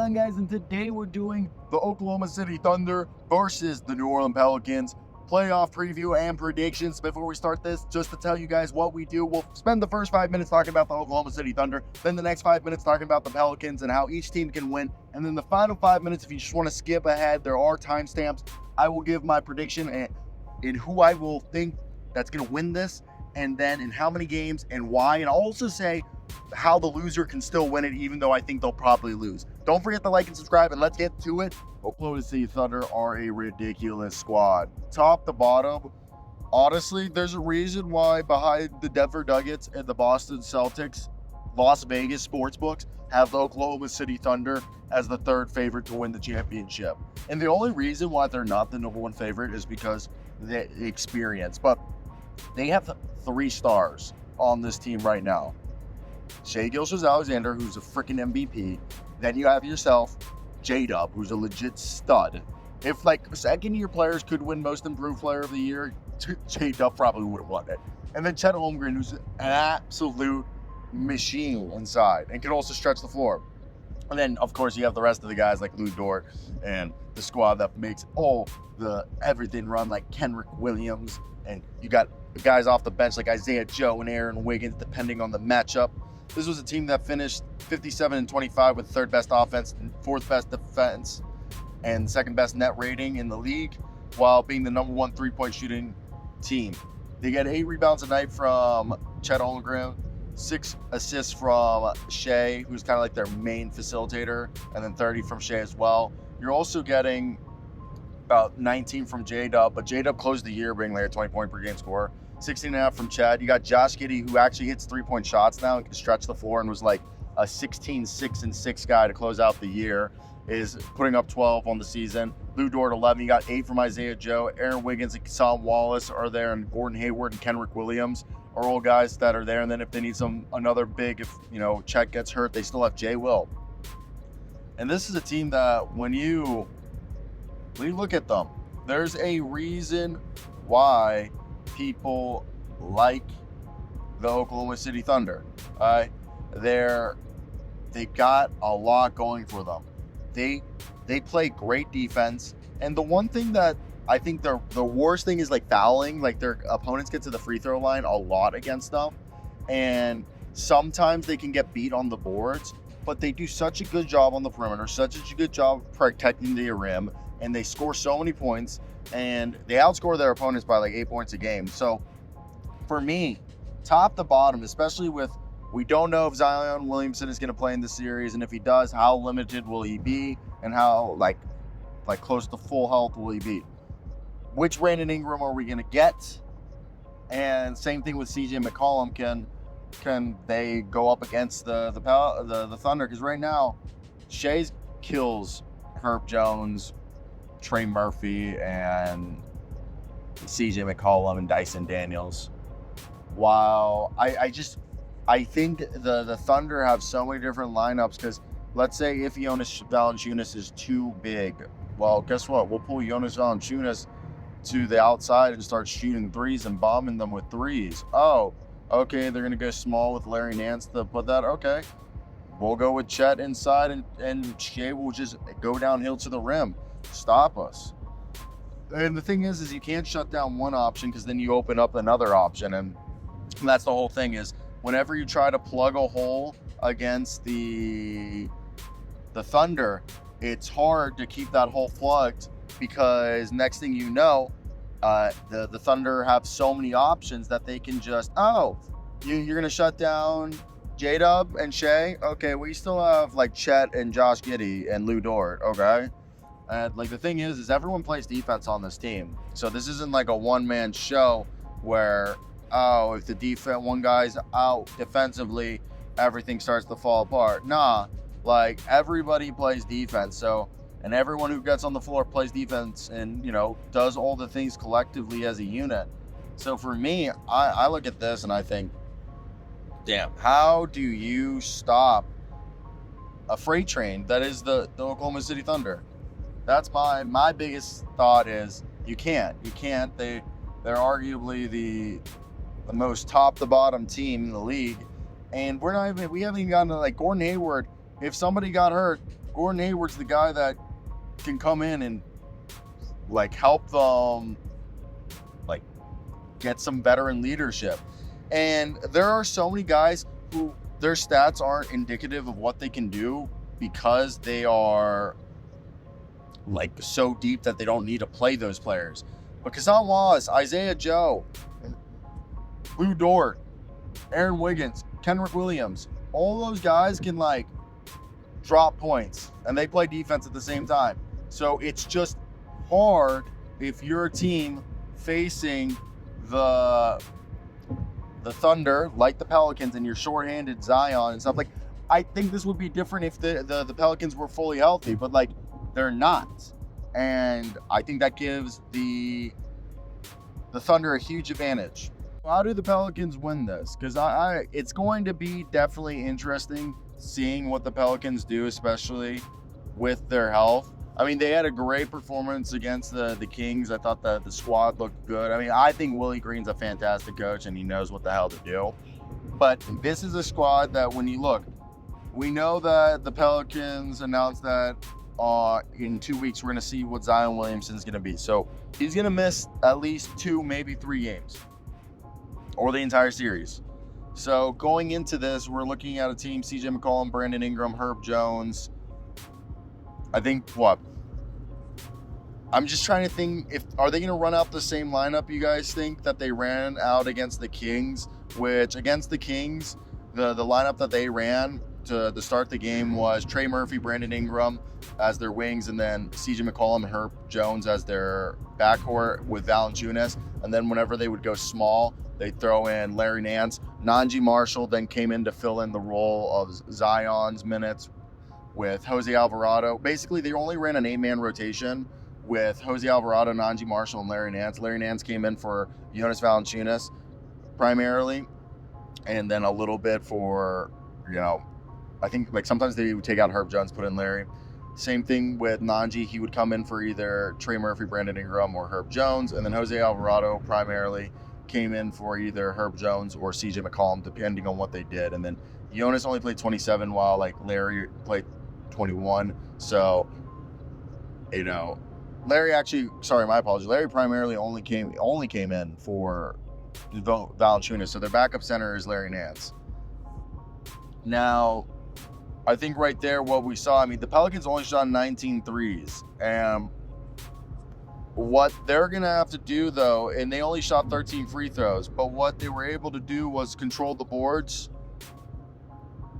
on, guys? And today we're doing the Oklahoma City Thunder versus the New Orleans Pelicans playoff preview and predictions. Before we start this, just to tell you guys what we do, we'll spend the first 5 minutes talking about the Oklahoma City Thunder, then the next 5 minutes talking about the Pelicans and how each team can win, and then the final 5 minutes, if you just want to skip ahead, there are timestamps. I will give my prediction and who I will think that's going to win this, and then in how many games and why, and I'll also say how the loser can still win it, even though I think they'll probably lose. Don't forget to like and subscribe, and let's get to it. Oklahoma City Thunder are a ridiculous squad. Top to bottom, honestly, there's a reason why behind the Denver Nuggets and the Boston Celtics, Las Vegas sportsbooks have the Oklahoma City Thunder as the third favorite to win the championship. And the only reason why they're not the number one favorite is because the experience. But they have 3 stars on this team right now. Shai Gilgeous-Alexander, who's a freaking MVP. Then you have yourself, J-Dub, who's a legit stud. If second-year players could win Most Improved Player of the Year, J-Dub probably would have won it. And then Chet Holmgren, who's an absolute machine inside and can also stretch the floor. And then, of course, you have the rest of the guys like Lou Dort and the squad that makes everything run, like Kenrich Williams. And you got guys off the bench like Isaiah Joe and Aaron Wiggins, depending on the matchup. This was a team that finished 57-25 with third best offense, fourth best defense, and second best net rating in the league, while being the number 1 3-point shooting team. They get 8 rebounds a night from Chet Holmgren, 6 assists from Shai, who's kind of like their main facilitator, and then 30 from Shai as well. You're also getting about 19 from J-Dub, but J-Dub closed the year being like a 20-point per game scorer. 16.5 from Chad. You got Josh Giddey, who actually hits 3-point shots now and can stretch the floor, and was like a 16, 6, and 6 guy to close out the year, is putting up 12 on the season. Lou Dort, 11. You got 8 from Isaiah Joe. Aaron Wiggins and Kasam Wallace are there, and Gordon Hayward and Kenrich Williams are all guys that are there. And then if they need another big, if Chet gets hurt, they still have Jay Will. And this is a team that when you look at them, there's a reason why people like the Oklahoma City Thunder. They got a lot going for them. They play great defense, and the one thing that I think the worst thing is like fouling. Like their opponents get to the free throw line a lot against them, and sometimes they can get beat on the boards. But they do such a good job on the perimeter, such a good job protecting the rim, and they score so many points. And they outscore their opponents by like 8 points a game. So for me, top to bottom, especially with, we don't know if Zion Williamson is going to play in the series, and if he does, how limited will he be, and how like close to full health will he be? Which Brandon Ingram are we going to get? And same thing with CJ McCollum. Can they go up against the Thunder? Because right now, Shai kills Herb Jones, Trey Murphy, and CJ McCollum and Dyson Daniels. While I think the Thunder have so many different lineups, because let's say if Jonas Valanciunas is too big, well, guess what? We'll pull Jonas Valanciunas to the outside and start shooting threes and bombing them with threes. Oh, okay, they're going to go small with Larry Nance to put that. Okay, we'll go with Chet inside, and Shai will just go downhill to the rim. Stop us. And the thing is you can't shut down one option, because then you open up another option, and that's the whole thing. Is whenever you try to plug a hole against the Thunder, it's hard to keep that hole plugged, because next thing you know, the Thunder have so many options that they can just, you're gonna shut down J-Dub and Shai. Okay, we still have like Chet and Josh Giddey and Lou Dort. Okay. And the thing is everyone plays defense on this team. So this isn't like a one-man show where, if the one guy's out defensively, everything starts to fall apart. Nah, everybody plays defense. So, and everyone who gets on the floor plays defense and, does all the things collectively as a unit. So for me, I look at this and I think, damn, how do you stop a freight train that is the Oklahoma City Thunder? That's my biggest thought is you can't. They're arguably the most top to bottom team in the league, and we haven't even gotten to Gordon Hayward. If somebody got hurt, Gordon Hayward's the guy that can come in and like help them like get some veteran leadership. And there are so many guys who their stats aren't indicative of what they can do because they are like so deep that they don't need to play those players. But Kazan Wallace, Isaiah Joe, Lou Dort, Aaron Wiggins, Kenrich Williams, all those guys can like drop points and they play defense at the same time. So it's just hard if you're a team facing the Thunder, like the Pelicans, and you're shorthanded Zion and stuff. Like, I think this would be different if the Pelicans were fully healthy, but like they're not. And I think that gives the Thunder a huge advantage. How do the Pelicans win this? Because it's going to be definitely interesting seeing what the Pelicans do, especially with their health. I mean, they had a great performance against the Kings. I thought the squad looked good. I mean, I think Willie Green's a fantastic coach and he knows what the hell to do. But this is a squad that when you look, we know that the Pelicans announced that in 2 weeks we're going to see what Zion Williamson's going to be. So he's going to miss at least 2, maybe 3 games or the entire series. So going into this, we're looking at a team, CJ McCollum, Brandon Ingram, Herb Jones. I think I'm just trying to think are they going to run out the same lineup you guys think that they ran out against the Kings, which against the Kings, the lineup that they ran to start the game was Trey Murphy, Brandon Ingram as their wings, and then CJ McCollum and Herb Jones as their backcourt with Valanciunas. And then whenever they would go small, they throw in Larry Nance. Najee Marshall then came in to fill in the role of Zion's minutes with Jose Alvarado. Basically, they only ran an 8-man rotation with Jose Alvarado, Najee Marshall, and Larry Nance. Larry Nance came in for Jonas Valanciunas primarily, and then a little bit for, I think like sometimes they would take out Herb Jones, put in Larry. Same thing with Najee. He would come in for either Trey Murphy, Brandon Ingram, or Herb Jones, and then Jose Alvarado primarily came in for either Herb Jones or CJ McCollum, depending on what they did. And then Jonas only played 27 while like Larry played 21. So, Larry my apologies. Larry primarily only came in for Valanciunas. So their backup center is Larry Nance. Now, I think right there what we saw, the Pelicans only shot 19 threes. And what they're going to have to do, though, and they only shot 13 free throws, but what they were able to do was control the boards.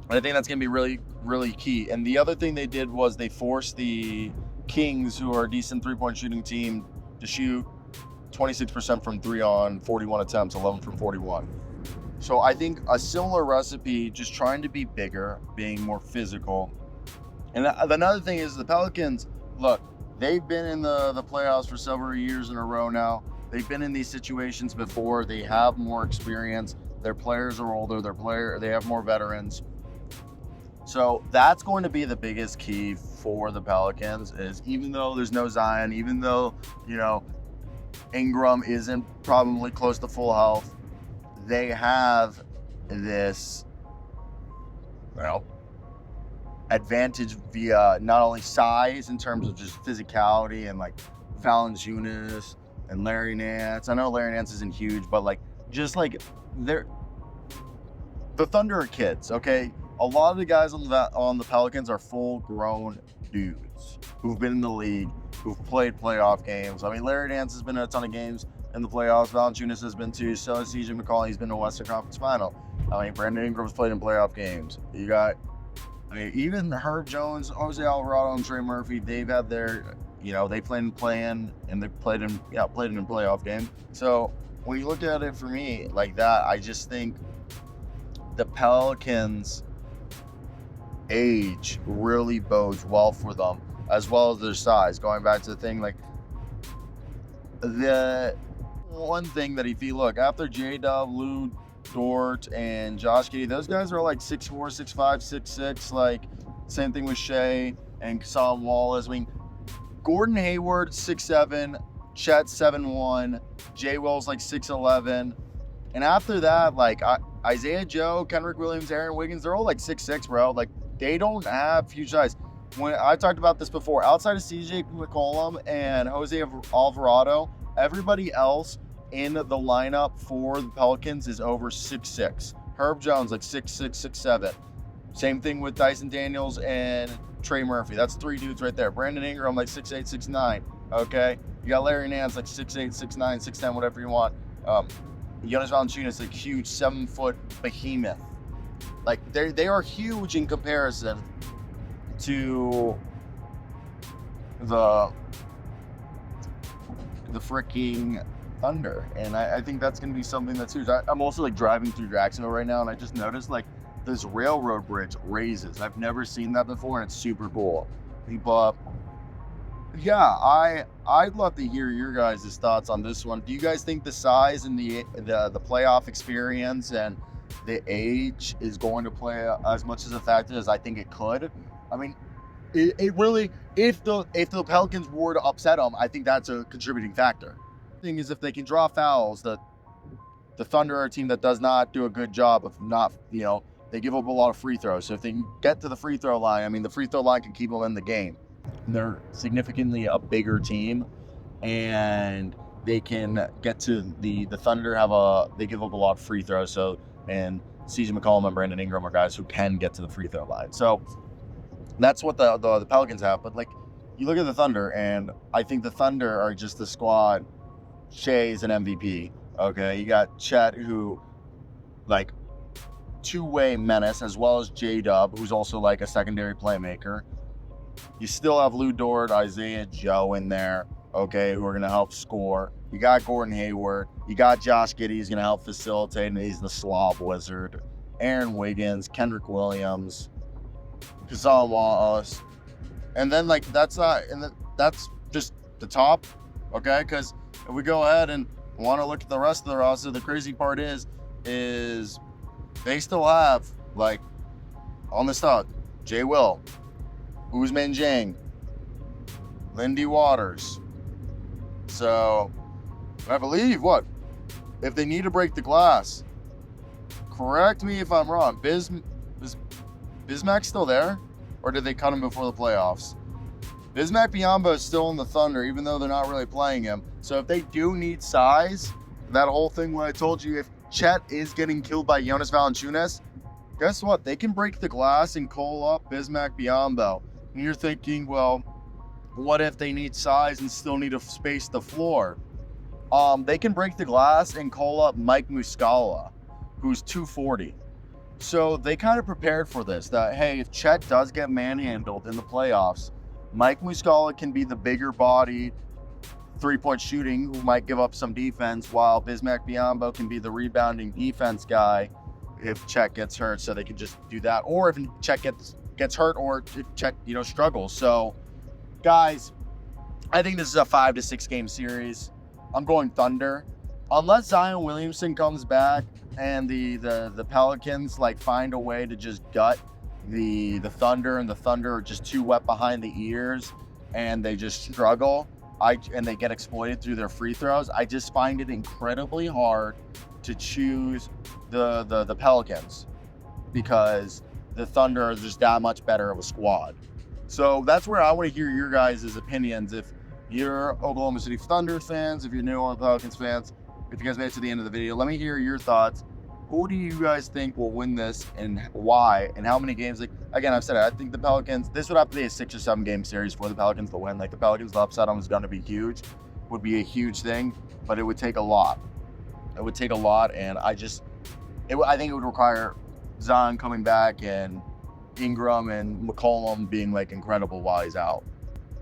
And I think that's going to be really, really key. And the other thing they did was they forced the Kings, who are a decent three-point shooting team, to shoot 26% from 3 on 41 attempts, 11 from 41. So I think a similar recipe, just trying to be bigger, being more physical. And another thing is the Pelicans, look, they've been in the playoffs for several years in a row now. They've been in these situations before. They have more experience. Their players are older. They have more veterans. So that's going to be the biggest key for the Pelicans is even though there's no Zion, even though, Ingram isn't probably close to full health, they have this, advantage via not only size in terms of just physicality and like Valanciunas and Larry Nance. I know Larry Nance isn't huge, but the Thunder are kids, okay? A lot of the guys on the Pelicans are full-grown dudes who've been in the league, who've played playoff games. Larry Nance has been in a ton of games in the playoffs. Valanciunas has been too. So has CJ McCollum. He's been to Western Conference Final. Brandon Ingram's played in playoff games. You got, even Herb Jones, Jose Alvarado, and Trey Murphy. They've had their, they played in play-in and they played in a playoff game. So when you look at it for me like that, I just think the Pelicans' age really bodes well for them, as well as their size. Going back to the thing, the one thing that if you look, after J-Dub, Lou Dort, and Josh Giddey, those guys are 6'4", 6'5", 6'6", same thing with Shea and Kazan Wallace. Gordon Hayward, 6'7", Chet, 7'1", Jay Will's 6'11", and after that, Isaiah Joe, Kenrich Williams, Aaron Wiggins, they're all 6'6", bro. They don't have huge size. when I talked about this before, outside of CJ McCollum and Jose Alvarado, everybody else in the lineup for the Pelicans is over 6'6". Herb Jones like 6'6", 6'7". Same thing with Dyson Daniels and Trey Murphy. That's 3 dudes right there. Brandon Ingram like 6'8", 6'9". Okay, you got Larry Nance like 6'8", 6'9", 6'10", whatever you want. Jonas Valanciunas like huge 7-foot behemoth. Like they are huge in comparison to the freaking Thunder, and I think that's going to be something that's huge. I'm also like driving through Jacksonville right now, and I just noticed like this railroad bridge raises. I've never seen that before, and it's super cool. But yeah, I'd love to hear your guys' thoughts on this one. Do you guys think the size and the playoff experience and the age is going to play as much as a factor as I think it could? I mean, it really, if the Pelicans were to upset them, I think that's a contributing factor. The thing is, if they can draw fouls, the Thunder are a team that does not do a good job of not, they give up a lot of free throws. So if they can get to the free throw line, I mean, the free throw line can keep them in the game. They're significantly a bigger team, and they can get to the Thunder they give up a lot of free throws. So, and CJ McCollum and Brandon Ingram are guys who can get to the free throw line. So that's what the Pelicans have. But like, you look at the Thunder, and I think the Thunder are just the squad. Shea's an MVP. Okay, you got Chet, who like two-way menace, as well as J-Dub, who's also like a secondary playmaker. You still have Lou Dort, Isaiah Joe in there, okay, who are going to help score. You got Gordon Hayward. You got Josh Giddey, who's going to help facilitate, and he's the slob wizard. Aaron Wiggins, Kendrick Williams, Kazal Wallace. And then, like, that's just the top, okay? Because if we go ahead and want to look at the rest of the roster, the crazy part is they still have, like, on the stock, Jay Will, Ousmane Dieng, Lindy Waters. So, I believe, if they need to break the glass, correct me if I'm wrong, Bismack's still there? Or did they cut him before the playoffs? Bismack Biyombo is still in the Thunder, even though they're not really playing him. So if they do need size, that whole thing where I told you, if Chet is getting killed by Jonas Valanciunas, guess what? They can break the glass and call up Bismack Biyombo. And you're thinking, well, what if they need size and still need to space the floor? They can break the glass and call up Mike Muscala, who's 240. So they kind of prepared for this, that, hey, if Chet does get manhandled in the playoffs, Mike Muscala can be the bigger bodied three-point shooting who might give up some defense, while Bismack Biyombo can be the rebounding defense guy if Chet gets hurt, so they can just do that. Or if Chet gets hurt, or if Chet, struggles. So, guys, I think this is a 5 to 6 game series. I'm going Thunder. Unless Zion Williamson comes back and the Pelicans find a way to just gut the Thunder, and the Thunder are just too wet behind the ears and they just struggle, and they get exploited through their free throws, I just find it incredibly hard to choose the Pelicans, because the Thunder are just that much better of a squad. So that's where I want to hear your guys' opinions. If you're Oklahoma City Thunder fans, if you're New Orleans Pelicans fans, if you guys made it to the end of the video, let me hear your thoughts. Who do you guys think will win this, and why, and how many games? Again, I've said it, I think the Pelicans, this would have to be a 6 or 7 game series for the Pelicans to win. The Pelicans, the upset on them is going to be huge, would be a huge thing, but it would take a lot. It would take a lot, and I think it would require Zion coming back and Ingram and McCollum being incredible while he's out.